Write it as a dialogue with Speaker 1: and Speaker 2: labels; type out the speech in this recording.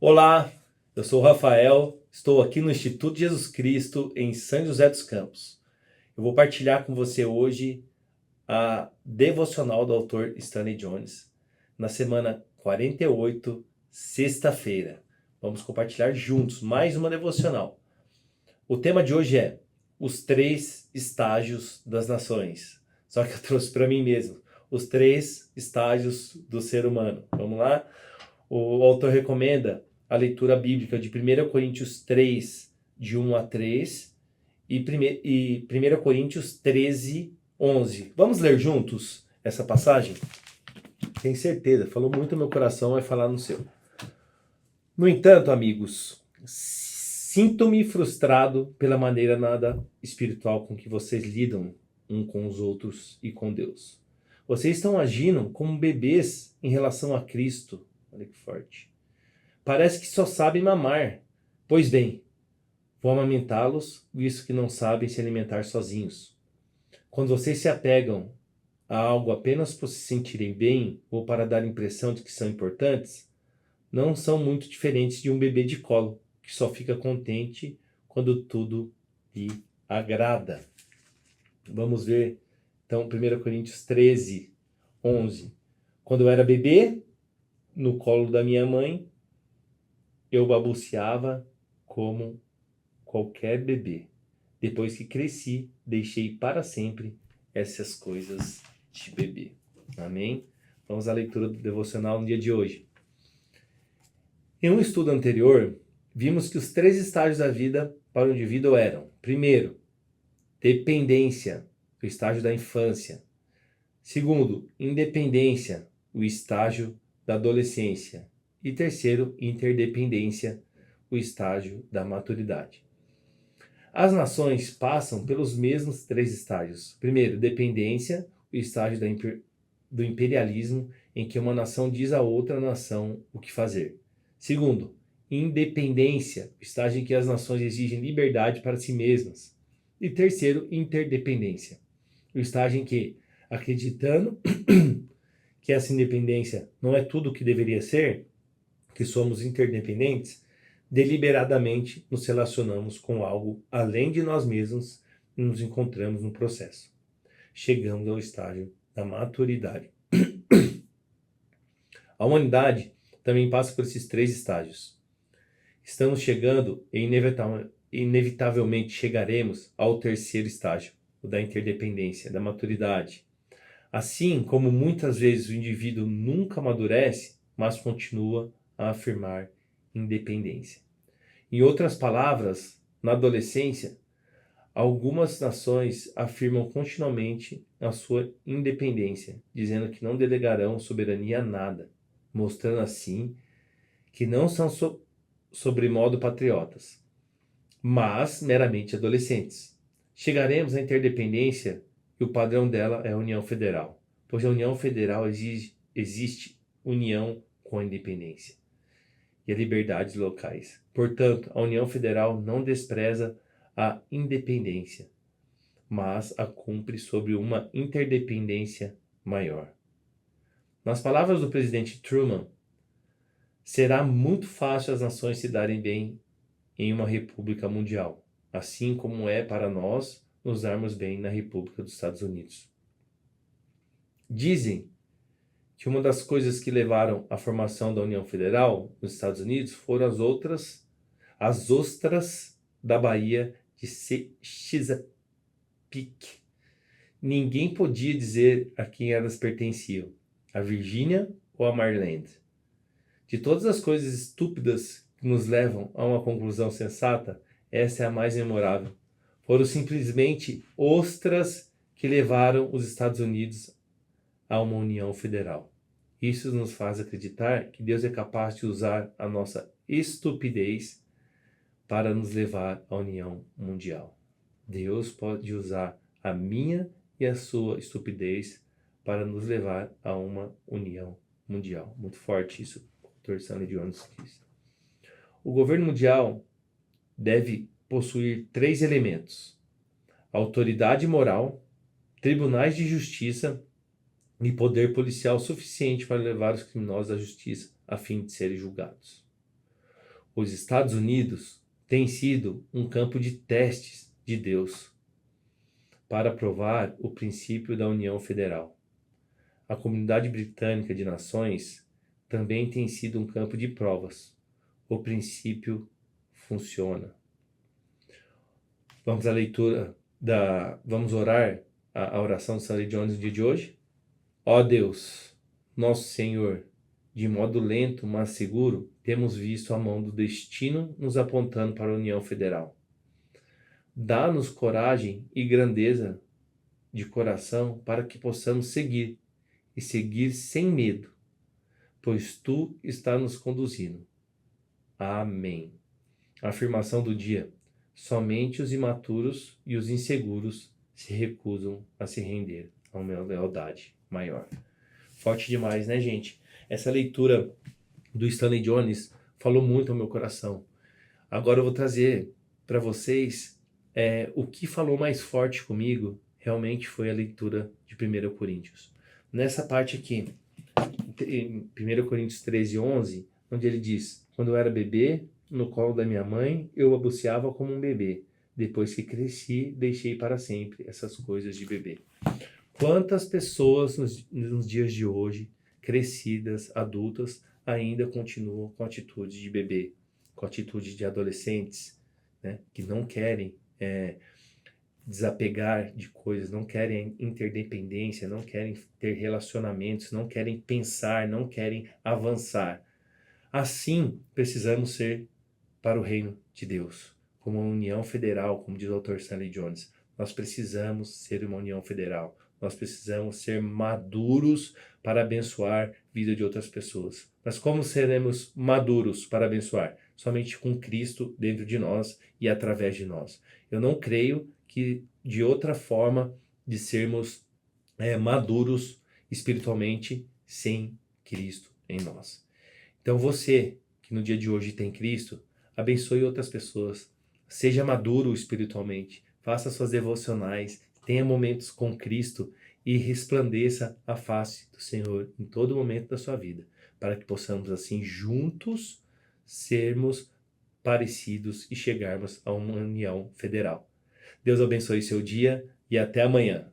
Speaker 1: Olá, eu sou o Rafael, estou aqui no Instituto Jesus Cristo em São José dos Campos. Eu vou partilhar com você hoje a devocional do autor Stanley Jones, na semana 48, sexta-feira. Vamos compartilhar juntos mais uma devocional. O tema de hoje é os 3 estágios das nações. Só que eu trouxe para mim mesmo, os 3 estágios do ser humano. Vamos lá? O autor recomenda a leitura bíblica de 1 Coríntios 3, de 1 a 3, e 1 Coríntios 13, 11. Vamos ler juntos essa passagem? Tenho certeza, falou muito no meu coração, vai falar no seu. No entanto, amigos, sinto-me frustrado pela maneira nada espiritual com que vocês lidam um com os outros e com Deus. Vocês estão agindo como bebês em relação a Cristo. Olha que forte. Parece que só sabem mamar. Pois bem, vou amamentá-los, visto que não sabem se alimentar sozinhos. Quando vocês se apegam a algo apenas por se sentirem bem ou para dar a impressão de que são importantes, não são muito diferentes de um bebê de colo, que só fica contente quando tudo lhe agrada. Vamos ver, então, 1 Coríntios 13, 11. Quando eu era bebê, no colo da minha mãe, eu balbuciava como qualquer bebê. Depois que cresci, deixei para sempre essas coisas de bebê. Amém? Vamos à leitura do devocional no dia de hoje. Em um estudo anterior, vimos que os 3 estágios da vida para o indivíduo eram: primeiro, dependência, o estágio da infância. Segundo, independência, o estágio da adolescência. E terceiro, interdependência, o estágio da maturidade. As nações passam pelos mesmos 3 estágios. Primeiro, dependência, o estágio do imperialismo, em que uma nação diz a outra nação o que fazer. Segundo, independência, o estágio em que as nações exigem liberdade para si mesmas. E terceiro, interdependência, o estágio em que, acreditando que essa independência não é tudo o que deveria ser, que somos interdependentes, deliberadamente nos relacionamos com algo além de nós mesmos e nos encontramos no processo. Chegamos ao estágio da maturidade. A humanidade também passa por esses 3 estágios. Estamos chegando e inevitavelmente chegaremos ao terceiro estágio, o da interdependência, da maturidade. Assim como muitas vezes o indivíduo nunca amadurece, mas continua a afirmar independência. Em outras palavras, na adolescência, algumas nações afirmam continuamente a sua independência, dizendo que não delegarão soberania a nada, mostrando assim que não são sobremodo patriotas, mas meramente adolescentes. Chegaremos à interdependência e o padrão dela é a União Federal, pois a União Federal existe união com a independência e a liberdades locais. Portanto, a União Federal não despreza a independência, mas a cumpre sobre uma interdependência maior. Nas palavras do presidente Truman, será muito fácil as nações se darem bem em uma república mundial, assim como é para nós nos darmos bem na República dos Estados Unidos. Dizem que uma das coisas que levaram à formação da União Federal nos Estados Unidos foram as ostras da Baía de Chesapeake. Ninguém podia dizer a quem elas pertenciam, a Virgínia ou a Maryland. De todas as coisas estúpidas que nos levam a uma conclusão sensata, essa é a mais memorável. Foram simplesmente ostras que levaram os Estados Unidos a uma união federal. Isso nos faz acreditar que Deus é capaz de usar a nossa estupidez para nos levar à união mundial. Deus pode usar a minha e a sua estupidez para nos levar a uma união mundial. Muito forte isso, o Dr. Stanley Jones diz. O governo mundial deve possuir 3 elementos: autoridade moral, tribunais de justiça e poder policial suficiente para levar os criminosos à justiça a fim de serem julgados. Os Estados Unidos têm sido um campo de testes de Deus para provar o princípio da União Federal. A Comunidade Britânica de Nações também tem sido um campo de provas. O princípio funciona. Vamos à leitura vamos orar a oração de Stanley Jones no dia de hoje? Ó Deus, nosso Senhor, de modo lento, mas seguro, temos visto a mão do destino nos apontando para a União Federal. Dá-nos coragem e grandeza de coração para que possamos seguir e seguir sem medo, pois Tu está nos conduzindo. Amém. A afirmação do dia: somente os imaturos e os inseguros se recusam a se render a uma lealdade maior. Forte demais, né, gente? Essa leitura do Stanley Jones falou muito ao meu coração. Agora eu vou trazer para vocês o que falou mais forte comigo, realmente foi a leitura de 1 Coríntios. Nessa parte aqui, em 1 Coríntios 13:11, onde ele diz: quando eu era bebê, no colo da minha mãe, eu balbuciava como um bebê. Depois que cresci, deixei para sempre essas coisas de bebê. Quantas pessoas nos dias de hoje, crescidas, adultas, ainda continuam com atitude de bebê, com atitude de adolescentes, né, que não querem desapegar de coisas, não querem interdependência, não querem ter relacionamentos, não querem pensar, não querem avançar. Assim, precisamos ser para o reino de Deus, como uma união federal, como diz o Dr. Stanley Jones. Nós precisamos ser uma união federal. Nós precisamos ser maduros para abençoar a vida de outras pessoas. Mas como seremos maduros para abençoar? Somente com Cristo dentro de nós e através de nós. Eu não creio que de outra forma de sermos maduros espiritualmente sem Cristo em nós. Então você, que no dia de hoje tem Cristo, abençoe outras pessoas. Seja maduro espiritualmente. Faça suas devocionais. Tenha momentos com Cristo e resplandeça a face do Senhor em todo momento da sua vida, para que possamos assim juntos sermos parecidos e chegarmos a uma união federal. Deus abençoe seu dia e até amanhã.